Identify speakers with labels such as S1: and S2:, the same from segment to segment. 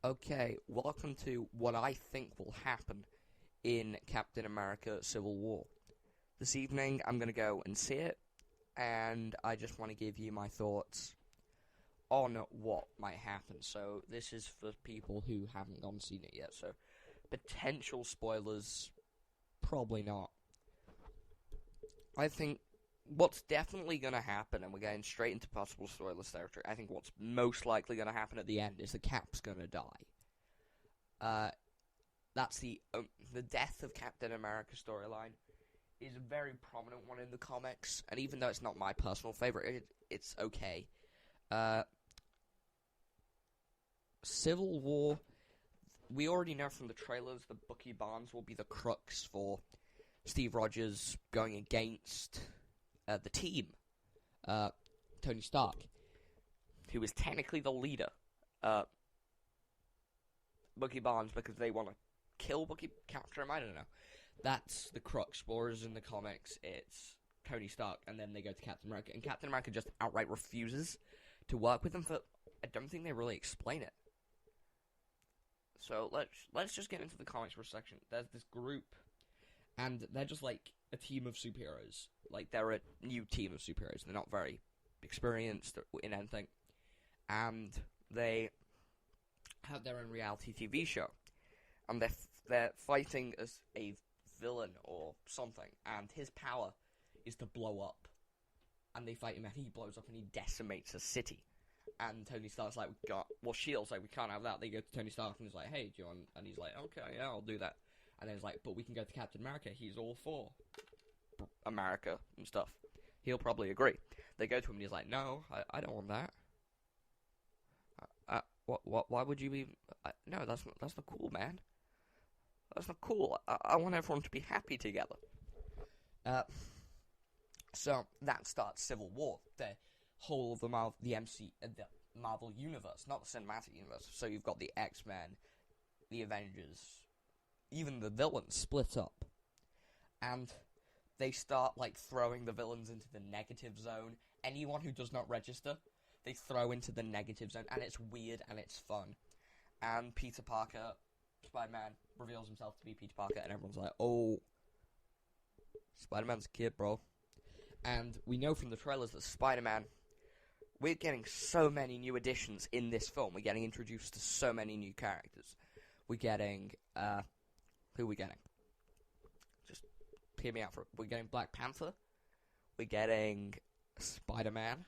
S1: Okay, welcome to what I think will happen in Captain America Civil War. This evening, I'm going to go and see it, and I just want to give you my thoughts on what might happen. So, this is for people who haven't gone and seen it yet, so potential spoilers, probably not. I think what's definitely going to happen, and we're getting straight into possible spoilers territory, I think what's most likely going to happen at the end is the Cap's going to die. That's the death of Captain America storyline is a very prominent one in the comics, and even though it's not my personal favorite, it's okay. Civil War, we already know from the trailers that Bucky Barnes will be the crux for Steve Rogers going against the team, Tony Stark, who is technically the leader. Bucky Barnes, because they want to kill capture him. I don't know. That's the crux. Whereas in the comics, it's Tony Stark, and then they go to Captain America, and Captain America just outright refuses to work with them. For I don't think they really explain it. So let's just get into the comics for a section. There's this group, and they're just like a team of superheroes. Like they're a new team of superheroes. They're not very experienced in anything, and they have their own reality TV show, and they're fighting as a villain or something, and his power is to blow up, and they fight him, and he blows up, and he decimates a city, and Tony Stark's like, Shield's like, we can't have that. They go to Tony Stark, and he's like, hey, do you want, and he's like, okay, yeah, I'll do that, and then he's like, but we can go to Captain America, he's all for America and stuff, he'll probably agree. They go to him, and he's like, no, I don't want that. Why would you be? No, that's not cool, man. That's not cool. I want everyone to be happy together. So that starts Civil War, the whole of the Marvel universe, not the cinematic universe. So you've got the X-Men, the Avengers, even the villains split up, and they start like throwing the villains into the negative zone. Anyone who does not register, they throw into the negative zone, and it's weird and it's fun. And Peter Parker, Spider-Man, reveals himself to be Peter Parker, and everyone's like, oh, Spider-Man's a kid, bro. And we know from the trailers that Spider-Man, we're getting so many new additions in this film. We're getting introduced to so many new characters. We're getting, who are we getting? Just hear me out for it. We're getting Black Panther. We're getting Spider-Man.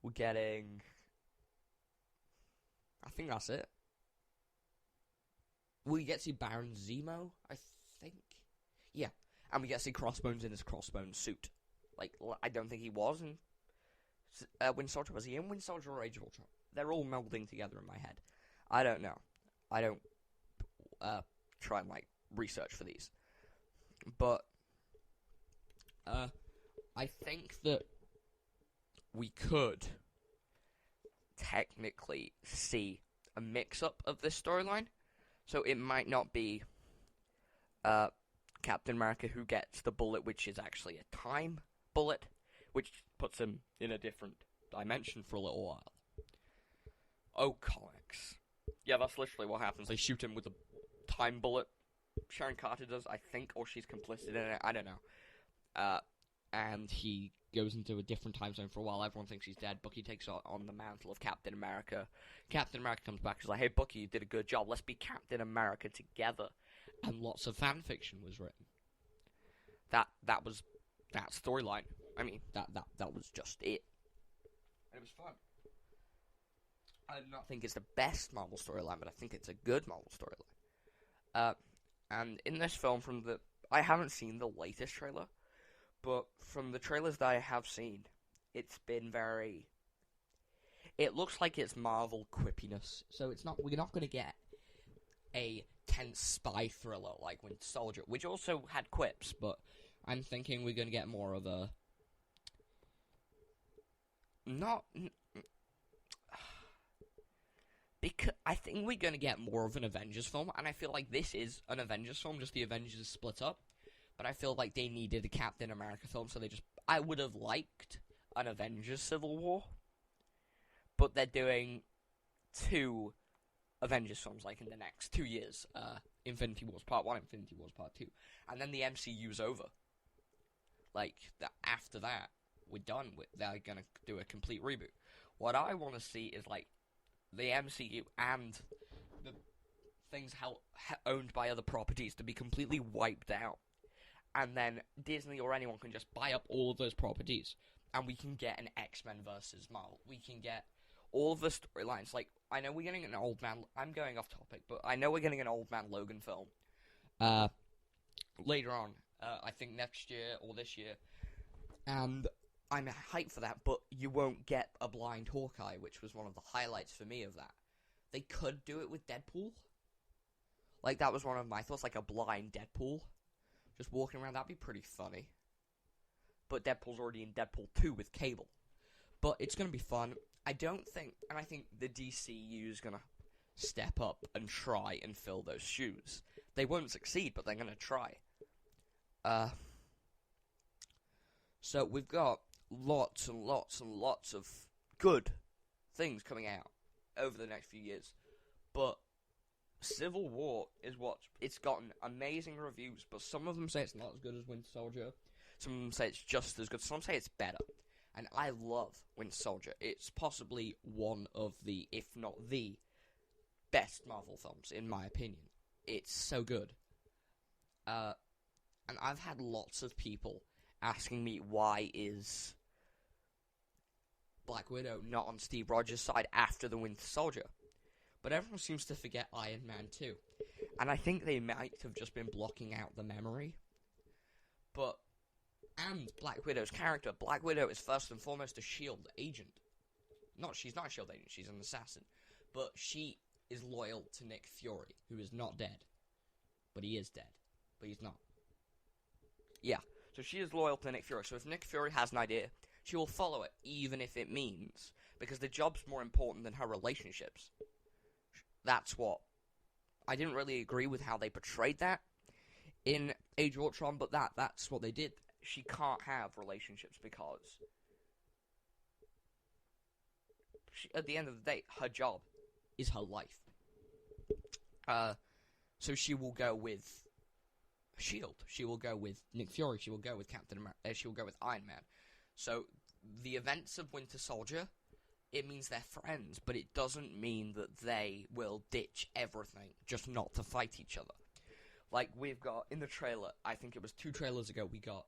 S1: We're getting, I think that's it. We get to see Baron Zemo, I think. Yeah, and we get to see Crossbones in his Crossbones suit. Like, I don't think he was in Winter Soldier. Was he in Winter Soldier or Age of Ultron? They're all melding together in my head. I don't know. I don't try and, like, research for these. But, I think that we could technically see a mix-up of this storyline. So it might not be Captain America who gets the bullet, which is actually a time bullet, which puts him in a different dimension for a little while. Oh, comics. Yeah, that's literally what happens. They shoot him with a time bullet. Sharon Carter does, I think, or she's complicit in it. I don't know. And he goes into a different time zone for a while. Everyone thinks he's dead. Bucky takes on the mantle of Captain America. Captain America comes back. He's like, hey, Bucky, you did a good job. Let's be Captain America together. And lots of fan fiction was written. That was that storyline. I mean, that was just it. And it was fun. I do not think it's the best Marvel storyline, but I think it's a good Marvel storyline. And in this film, I haven't seen the latest trailer, but from the trailers that I have seen, it's been very... It looks like it's Marvel quippiness. So we're not going to get a tense spy thriller like Winter Soldier, which also had quips, but I'm thinking we're going to get more of a... Because I think we're going to get more of an Avengers film, and I feel like this is an Avengers film, just the Avengers split up. But I feel like they needed a Captain America film, so I would have liked an Avengers Civil War, but they're doing two Avengers films, like in the next 2 years. Infinity Wars Part 1, Infinity Wars Part 2. And then the MCU's over. Like, after that, we're done with. They're gonna do a complete reboot. What I want to see is, like, the MCU and the things owned by other properties to be completely wiped out. And then Disney or anyone can just buy up all of those properties. And we can get an X-Men versus Marvel. We can get all of the storylines. Like, I know we're getting an Old Man... I'm going off topic, but I know we're getting an Old Man Logan film. Later on. I think next year or this year. And I'm hyped for that, but you won't get a blind Hawkeye, which was one of the highlights for me of that. They could do it with Deadpool. Like, that was one of my thoughts, like a blind Deadpool. Just walking around, that'd be pretty funny. But Deadpool's already in Deadpool 2 with Cable. But it's going to be fun. I think the DCU is going to step up and try and fill those shoes. They won't succeed, but they're going to try. So we've got lots and lots and lots of good things coming out over the next few years. But Civil War is it's gotten amazing reviews, but some of them say it's not as good as Winter Soldier. Some of them say it's just as good. Some say it's better. And I love Winter Soldier. It's possibly one of the, if not the, best Marvel films, in my opinion. It's so good. And I've had lots of people asking me why is Black Widow not on Steve Rogers' side after the Winter Soldier. But everyone seems to forget Iron Man 2. And I think they might have just been blocking out the memory. And Black Widow's character. Black Widow is first and foremost a S.H.I.E.L.D. agent. She's not a S.H.I.E.L.D. agent, she's an assassin. But she is loyal to Nick Fury, who is not dead. But he is dead. But he's not. Yeah, so she is loyal to Nick Fury. So if Nick Fury has an idea, she will follow it, even if it means... Because the job's more important than her relationships. That's what... I didn't really agree with how they portrayed that in Age of Ultron, but that's what they did. She can't have relationships because... at the end of the day, her job is her life. So she will go with S.H.I.E.L.D. She will go with Nick Fury. She will go with Captain America. She will go with Iron Man. So the events of Winter Soldier, it means they're friends, but it doesn't mean that they will ditch everything just not to fight each other. Like we've got in the trailer, I think it was 2 trailers ago, we got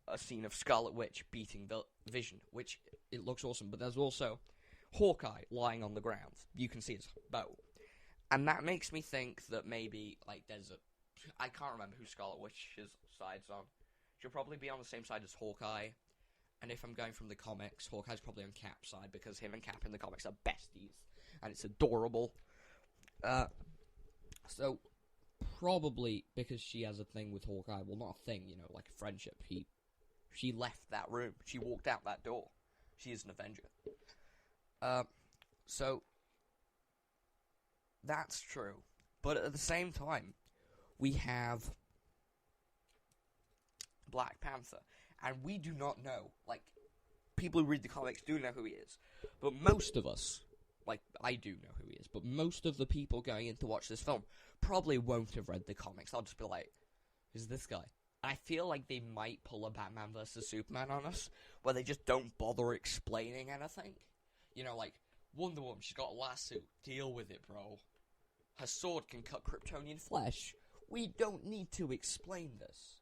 S1: a scene of Scarlet Witch beating Vision, which it looks awesome. But there's also Hawkeye lying on the ground. You can see his bow. And that makes me think that maybe, like, I can't remember who Scarlet Witch's side's on. She'll probably be on the same side as Hawkeye. And if I'm going from the comics, Hawkeye's probably on Cap's side, because him and Cap in the comics are besties. And it's adorable. So, probably because she has a thing with Hawkeye. Well, not a thing, like a friendship. She left that room. She walked out that door. She is an Avenger. So, that's true. But at the same time, we have Black Panther. And we do not know. Like, people who read the comics do know who he is. But most of us, like, I do know who he is. But most of the people going in to watch this film probably won't have read the comics. They'll just be like, who's this guy? I feel like they might pull a Batman vs. Superman on us, where they just don't bother explaining anything. Like, Wonder Woman, she's got a lasso. Deal with it, bro. Her sword can cut Kryptonian flesh. We don't need to explain this.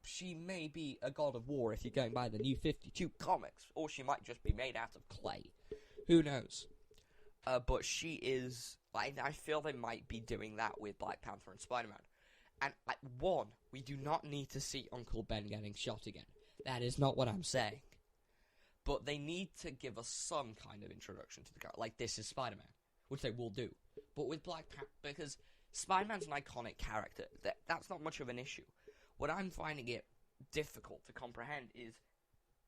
S1: She may be a god of war if you're going by the New 52 comics, or she might just be made out of clay. Who knows? But she is... I feel they might be doing that with Black Panther and Spider-Man. And, we do not need to see Uncle Ben getting shot again. That is not what I'm saying. But they need to give us some kind of introduction to the character. Like, this is Spider-Man, which they will do. But with Black Panther, because Spider-Man's an iconic character, that's not much of an issue. What I'm finding it difficult to comprehend is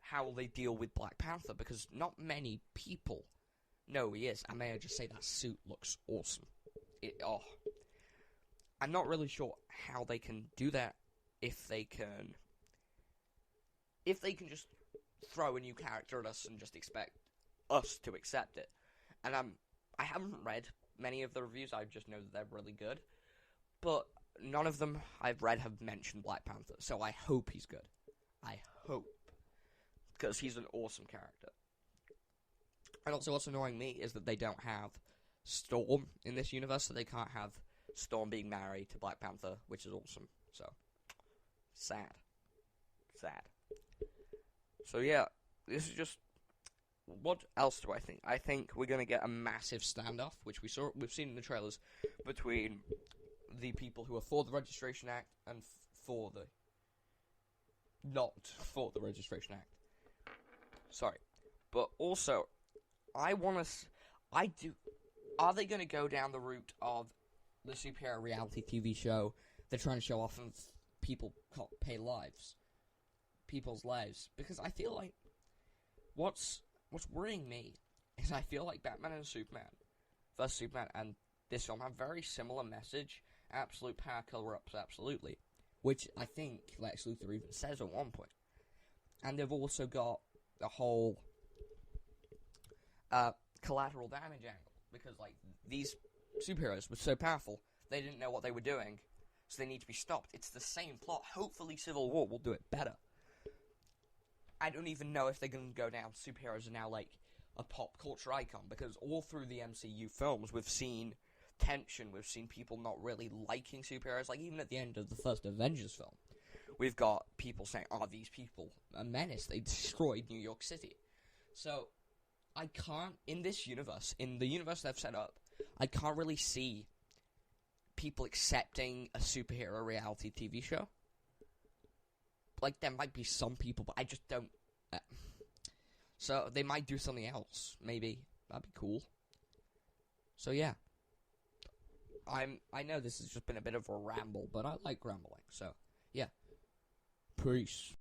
S1: how they deal with Black Panther, because not many people know who he is. And may I just say, that suit looks awesome. I'm not really sure how they can do that, if they can just throw a new character at us and just expect us to accept it. And I haven't read many of the reviews. I just know that they're really good, but none of them I've read have mentioned Black Panther. So I hope he's good. I hope, because he's an awesome character. And also, what's annoying me is that they don't have Storm in this universe, so they can't have Storm being married to Black Panther, which is awesome. So, sad. So yeah, this is just... What else do I think? I think we're going to get a massive standoff, which we've seen in the trailers, between the people who are for the Registration Act and for the... not for the Registration Act. Sorry. But also, I want to... Are they going to go down the route of the superhero reality TV show they're trying to show off and people can't pay people's lives? Because I feel like what's worrying me is I feel like Batman and Superman vs. Superman and this film have very similar message. Absolute power cover-ups, absolutely. Which I think Lex Luthor even says at one point. And they've also got the whole collateral damage angle. Because, like, these superheroes were so powerful, they didn't know what they were doing, so they need to be stopped. It's the same plot. Hopefully Civil War will do it better. I don't even know if they're going to go down. Superheroes are now, like, a pop culture icon, because all through the MCU films, we've seen tension. We've seen people not really liking superheroes. Like, even at the end of the first Avengers film, we've got people saying, oh, these people are a menace. They destroyed New York City. So I can't, in this universe, in the universe they've set up, I can't really see people accepting a superhero reality TV show. Like, there might be some people, but I just don't. So, they might do something else, maybe. That'd be cool. So, yeah. I know this has just been a bit of a ramble, but I like rambling, so, yeah. Peace.